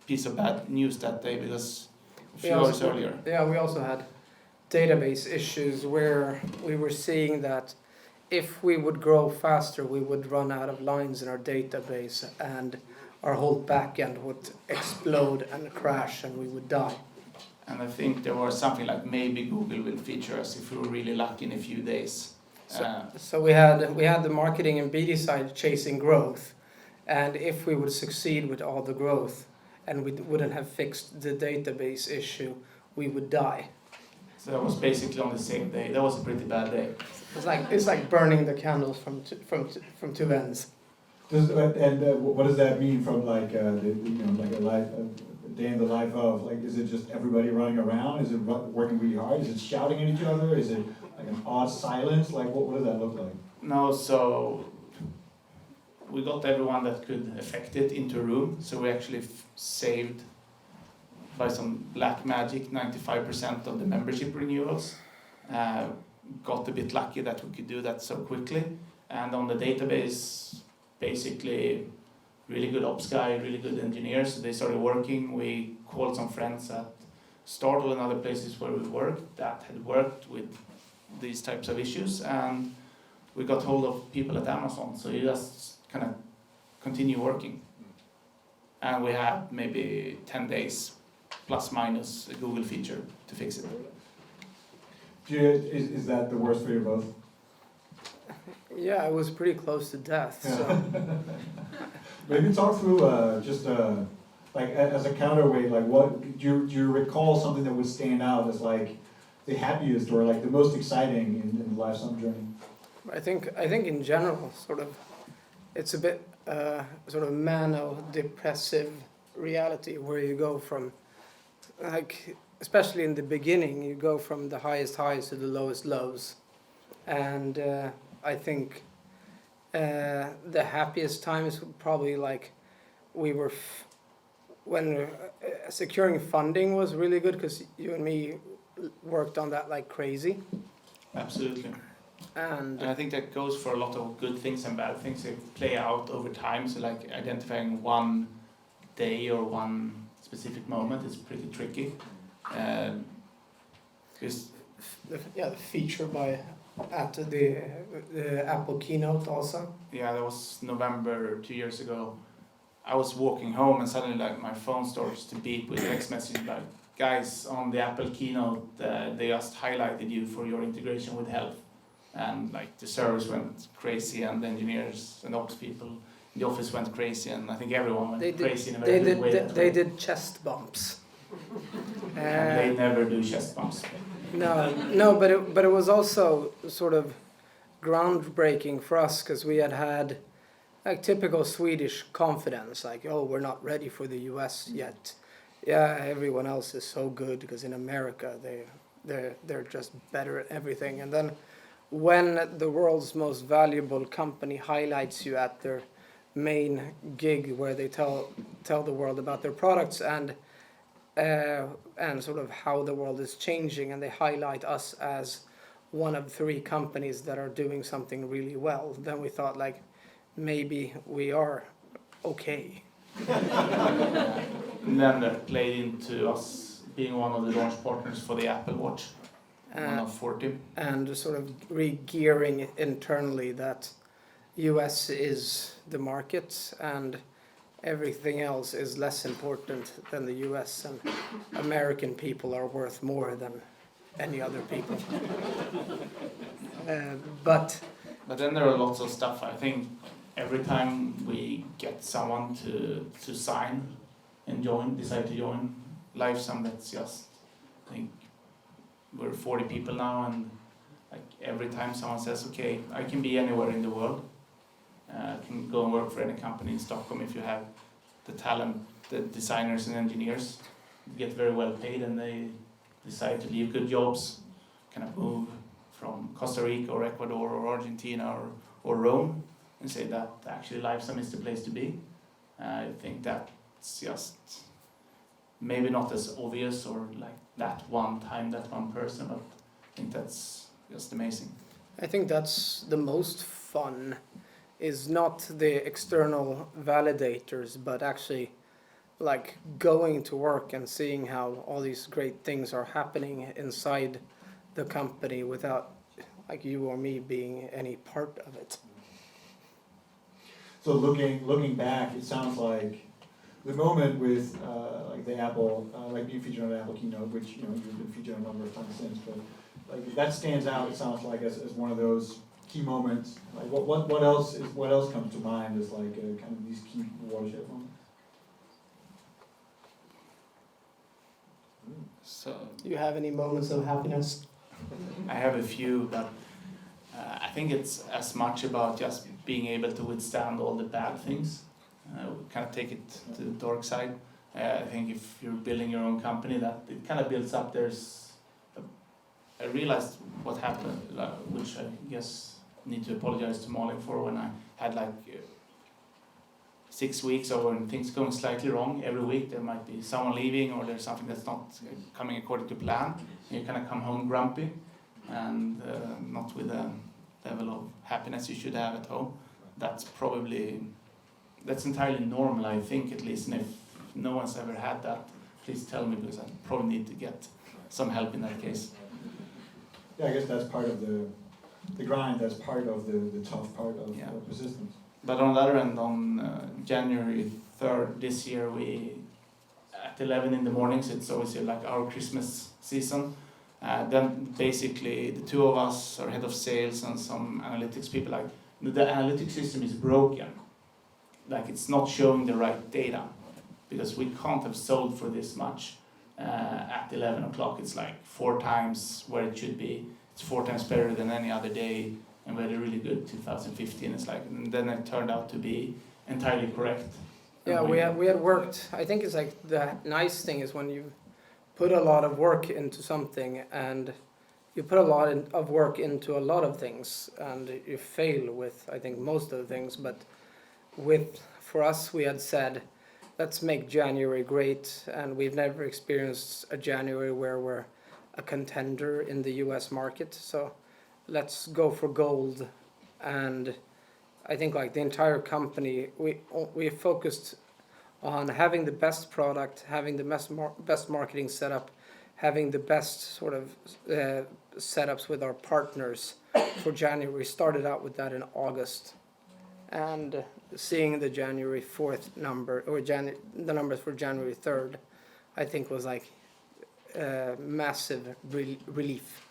piece of bad news that day, because a few hours earlier. Yeah, we also had database issues where we were seeing that if we would grow faster, we would run out of lines in our database and our whole backend would explode and crash and we would die. And I think there was something like maybe Google will feature us if we were really lucky in a few days. So we had the marketing and BD side chasing growth, and if we would succeed with all the growth and we wouldn't have fixed the database issue, we would die. So that was basically on the same day. That was a pretty bad day. It's like burning the candles from two ends. What does that mean from like a day in the life of, like, is it just everybody running around? Is it working really hard? Is it shouting at each other? Is it like an odd silence? Like, what does that look like? No, so we got everyone that could affect it into a room. So we actually saved, by some black magic, 95% of the membership renewals. Got a bit lucky that we could do that so quickly. And on the database, basically, really good ops guy, really good engineers. So they started working. We called some friends at Stardoll and other places where we worked that had worked with these types of issues. And we got hold of people at Amazon. So you just kind of continue working. And we have maybe 10 days, plus minus a Google feature to fix it. Is that the worst for you both? Yeah, it was pretty close to death. Yeah. So. Maybe talk through like as a counterweight, like what do you recall something that would stand out as like the happiest or like the most exciting in the Lifesum journey? I think in general, sort of, it's a bit sort of mano-depressive reality where you go from, like, especially in the beginning, you go from the highest highs to the lowest lows. And I think the happiest times were probably like we were, when securing funding was really good because you and me worked on that like crazy. Absolutely. And I think that goes for a lot of good things and bad things. They play out over time. So like identifying one day or one specific moment is pretty tricky. the feature at the Apple keynote also. Yeah, that was November 2 years ago. I was walking home and suddenly like my phone starts to beep with text message like, guys, on the Apple keynote, they just highlighted you for your integration with health. And like the servers went crazy and the engineers and ops people in the office went crazy, and I think everyone went crazy in a very good way. They did chest bumps. And they never do chest bumps. No, but it was also sort of groundbreaking for us because we had like typical Swedish confidence, like, oh, we're not ready for the US yet. Yeah, everyone else is so good because in America they're just better at everything. And then when the world's most valuable company highlights you at their main gig where they tell the world about their products and sort of how the world is changing, and they highlight us as one of 3 companies that are doing something really well, then we thought like maybe we are okay. And then that played into us being one of the launch partners for the Apple Watch, one of 40. And sort of re-gearing internally that US is the market and everything else is less important than the US, and American people are worth more than any other people. But then there are lots of stuff. I think every time we get someone to sign and decide to join Lifesum, that's just, I think we're 40 people now, and like every time someone says, okay, I can be anywhere in the world, I can go and work for any company in Stockholm if you have the talent, the designers and engineers get very well paid, and they decide to leave good jobs, kind of move from Costa Rica or Ecuador or Argentina or Rome and say that actually Lifesum is the place to be. I think that's just maybe not as obvious or like that one time, that one person, but I think that's just amazing. I think that's the most fun, is not the external validators, but actually like going to work and seeing how all these great things are happening inside the company without like you or me being any part of it. So looking back, it sounds like the moment with like the Apple, like being featured on the Apple keynote, which you've been featured a number of times since, but like that stands out. It sounds like as one of those key moments. Like what else comes to mind as like kind of these key watershed moments? So Do you have any moments of happiness? I have a few, but I think it's as much about just being able to withstand all the bad things. We kind of take it to the dark side. I think if you're building your own company, that it kind of builds up. I realized what happened, which I guess need to apologize to Malin for, when I had like 6 weeks or when things going slightly wrong. Every week there might be someone leaving or there's something that's not coming according to plan. And you kind of come home grumpy and not with the level of happiness you should have at home. That's entirely normal, I think, at least. And if no one's ever had that, please tell me, because I probably need to get some help in that case. Yeah, I guess that's part of the grind. That's part of the tough part of persistence. But on the other end, on January 3rd this year, we at 11 in the mornings, it's always like our Christmas season. Then basically the two of us, our head of sales and some analytics people, like the analytics system is broken. Like it's not showing the right data because we can't have sold for this much at 11 o'clock. It's like 4 times where it should be. It's 4 times better than any other day, and we had a really good 2015. It's like, and then it turned out to be entirely correct. Yeah, we had worked. I think it's like the nice thing is when you put a lot of work into something and you put a lot of work into a lot of things and you fail with, I think, most of the things. But for us, we had said, let's make January great, and we've never experienced a January where we're a contender in the US market. So let's go for gold. And I think like the entire company, we focused on having the best product, having the best marketing setup, having the best sort of setups with our partners for January. We started out with that in August, and seeing the January 4th number, or the numbers for January 3rd, I think was like massive relief.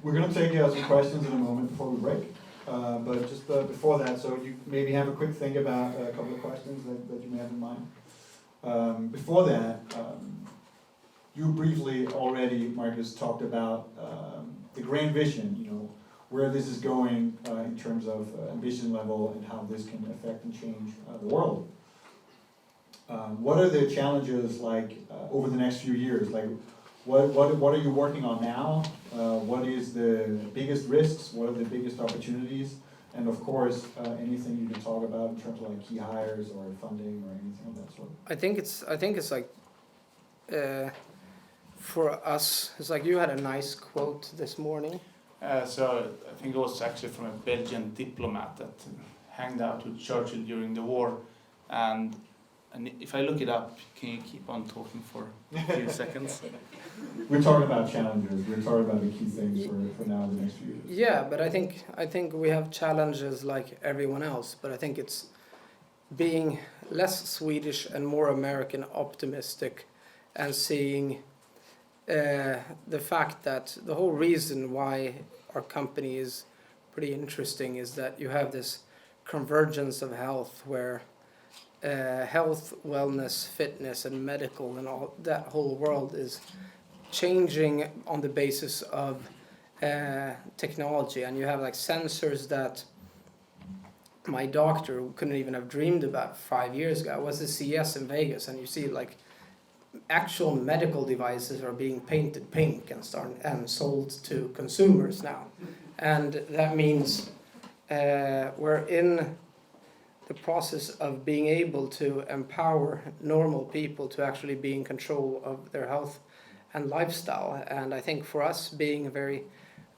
We're going to take some questions in a moment before we break. But just before that, so you maybe have a quick think about a couple of questions that you may have in mind. Before that, you briefly already, Marcus, talked about the grand vision, where this is going in terms of ambition level and how this can affect and change the world. What are the challenges like over the next few years? Like, what are you working on now? What is the biggest risks? What are the biggest opportunities? And of course, anything you can talk about in terms of like key hires or funding or anything of that sort. I think it's like for us, it's like you had a nice quote this morning. So I think it was actually from a Belgian diplomat that hanged out with Churchill during the war, and if I look it up, can you keep on talking for a few seconds? We're talking about challenges. We're talking about the key things for now, the next few years. Yeah, but I think we have challenges like everyone else. But I think it's being less Swedish and more American optimistic, and seeing the fact that the whole reason why our company is pretty interesting is that you have this convergence of health where health, wellness, fitness, and medical, and all that whole world is changing on the basis of technology. And you have like sensors that my doctor couldn't even have dreamed about 5 years ago. I was at CES in Vegas, and you see like actual medical devices are being painted pink and sold to consumers now. And that means we're in the process of being able to empower normal people to actually be in control of their health and lifestyle. And I think for us, being a very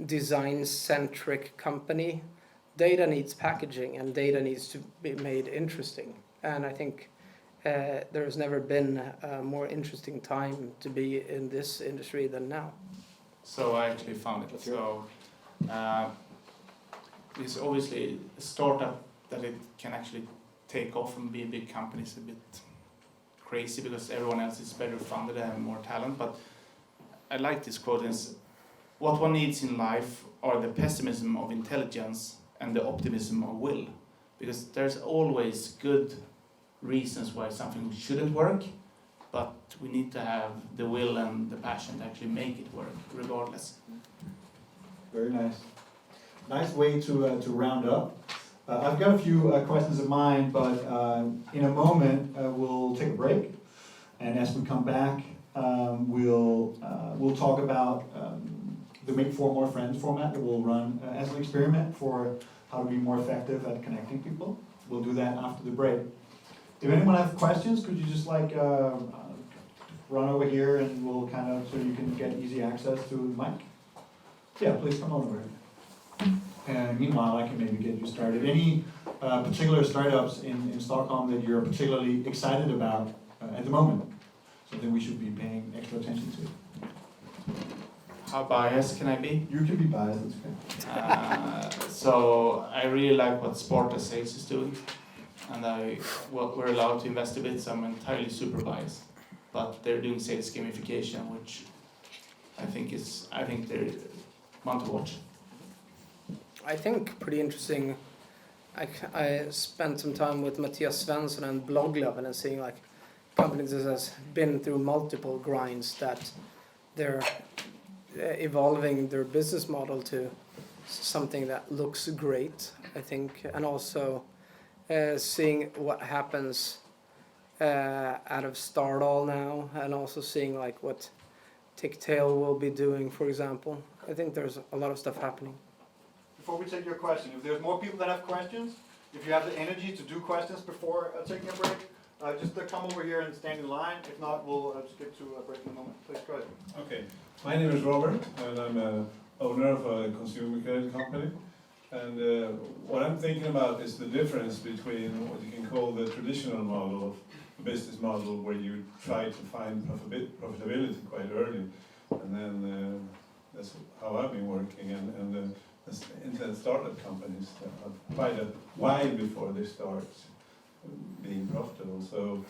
design-centric company, data needs packaging and data needs to be made interesting. And I think there's never been a more interesting time to be in this industry than now. So I actually found it. So it's obviously a startup that it can actually take off and be a big company is a bit crazy because everyone else is better funded and more talent. But I like this quote: is what one needs in life are the pessimism of intelligence and the optimism of will, because there's always good reasons why something shouldn't work, but we need to have the will and the passion to actually make it work regardless. Very nice. Nice way to round up. I've got a few questions of mine, but in a moment we'll take a break, and as we come back, we'll talk about the Make 4 More Friends format that we'll run as an experiment for how to be more effective at connecting people. We'll do that after the break. If anyone has questions, could you just run over here and we'll so you can get easy access to the mic? Yeah, please come over here. And meanwhile, I can maybe get you started. Any particular startups in Stockholm that you're particularly excited about at the moment? Something we should be paying extra attention to? How biased can I be? You can be biased, that's okay. So I really like what Sparta Sales is doing, and we're allowed to invest a bit, so I'm entirely super biased. But they're doing sales gamification, which I think they're one to watch. I think pretty interesting. I spent some time with Matthias Svensson and Blogglove and seeing companies that has been through multiple grinds that they're evolving their business model to something that looks great, I think, and also seeing what happens out of Stardoll now, and also seeing what Ticktail will be doing, for example. I think there's a lot of stuff happening. Before we take your question, if there's more people that have questions, if you have the energy to do questions before taking a break, just come over here and stand in line. If not, we'll just get to a break in a moment. Please go ahead. Okay, my name is Robert, and I'm an owner of a consumer credit company. And what I'm thinking about is the difference between what you can call the traditional model of a business model, where you try to find profitability quite early, and then that's how I've been working, and internet startup companies that have quite a while before they start being profitable. So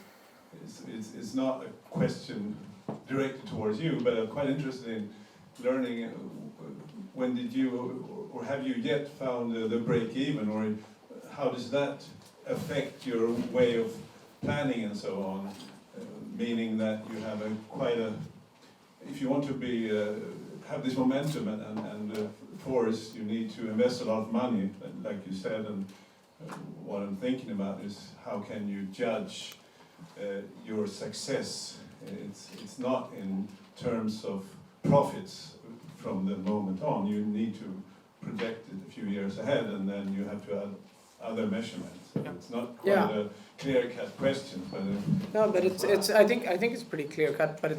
it's not a question directed towards you, but I'm quite interested in learning when did you, or have you yet found the break even, or how does that affect your way of planning and so on? Meaning that you have if you want to be have this momentum and force, you need to invest a lot of money, like you said. And what I'm thinking about is how can you judge your success? It's not in terms of profits from the moment on. You need to project it a few years ahead, and then you have to add other measurements. So it's not quite a clear-cut question, but no, but it's. I think it's pretty clear-cut, but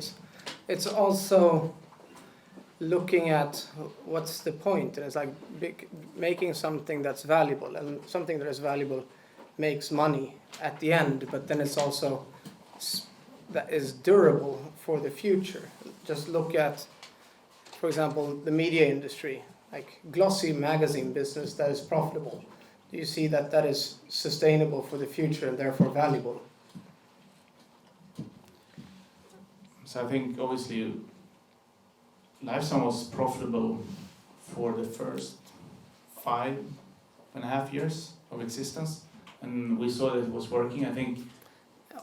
it's also looking at what's the point, and it's making something that's valuable, and something that is valuable makes money at the end, but then it's also that is durable for the future. Just look at, for example, the media industry, glossy magazine business that is profitable. Do you see that is sustainable for the future and therefore valuable? So I think obviously Lifesum was profitable for the first 5.5 years of existence, and we saw that it was working. I think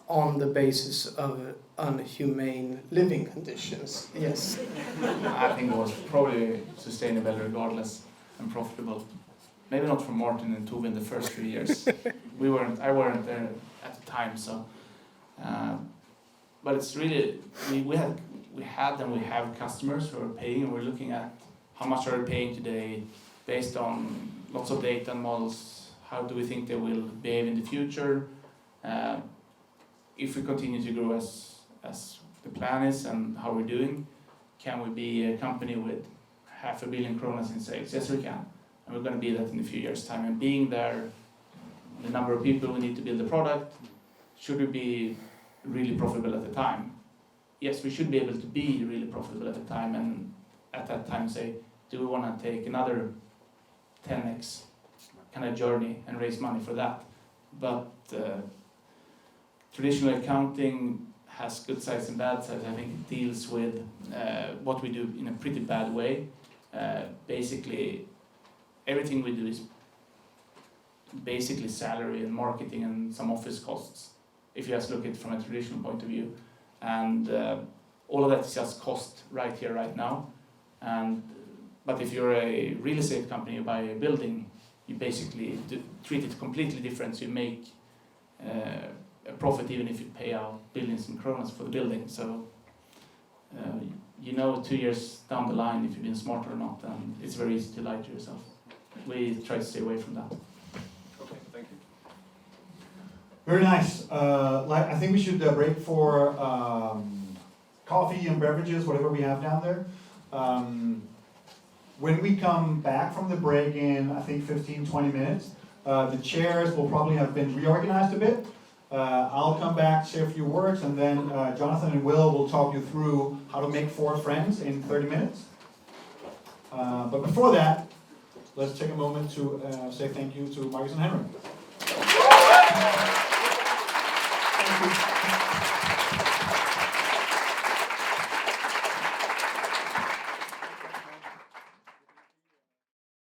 on the basis of unhumane living conditions, yes. I think it was probably sustainable regardless and profitable. Maybe not for Martin and Tove in the first 3 years. I weren't there at the time, so. but it's really, we had and we have customers who are paying, and we're looking at how much are they paying today based on lots of data and models. How do we think they will behave in the future? If we continue to grow as the plan is and how we're doing, can we be a company with 500 million kronor in sales? Yes, we can. And we're going to be that in a few years' time. And being there, the number of people we need to build the product, should we be really profitable at the time? Yes, we should be able to be really profitable at the time, and at that time say, do we want to take another 10x kind of journey and raise money for that? But traditional accounting has good sides and bad sides. I think it deals with what we do in a pretty bad way. Basically, everything we do is basically salary and marketing and some office costs, if you just look at it from a traditional point of view. And all of that is just cost right here, right now. But if you're a real estate company, you buy a building, you basically treat it completely different. So you make a profit even if you pay out billions in kronas for the building. So you know 2 years down the line if you've been smart or not, and it's very easy to lie to yourself. We try to stay away from that. Okay, thank you. Very nice. I think we should break for coffee and beverages, whatever we have down there. When we come back from the break in, I think 15-20 minutes, the chairs will probably have been reorganized a bit. I'll come back, say a few words, and then Jonathan and will talk you through how to make 4 friends in 30 minutes. But before that, let's take a moment to say thank you to Marcus and Henrik.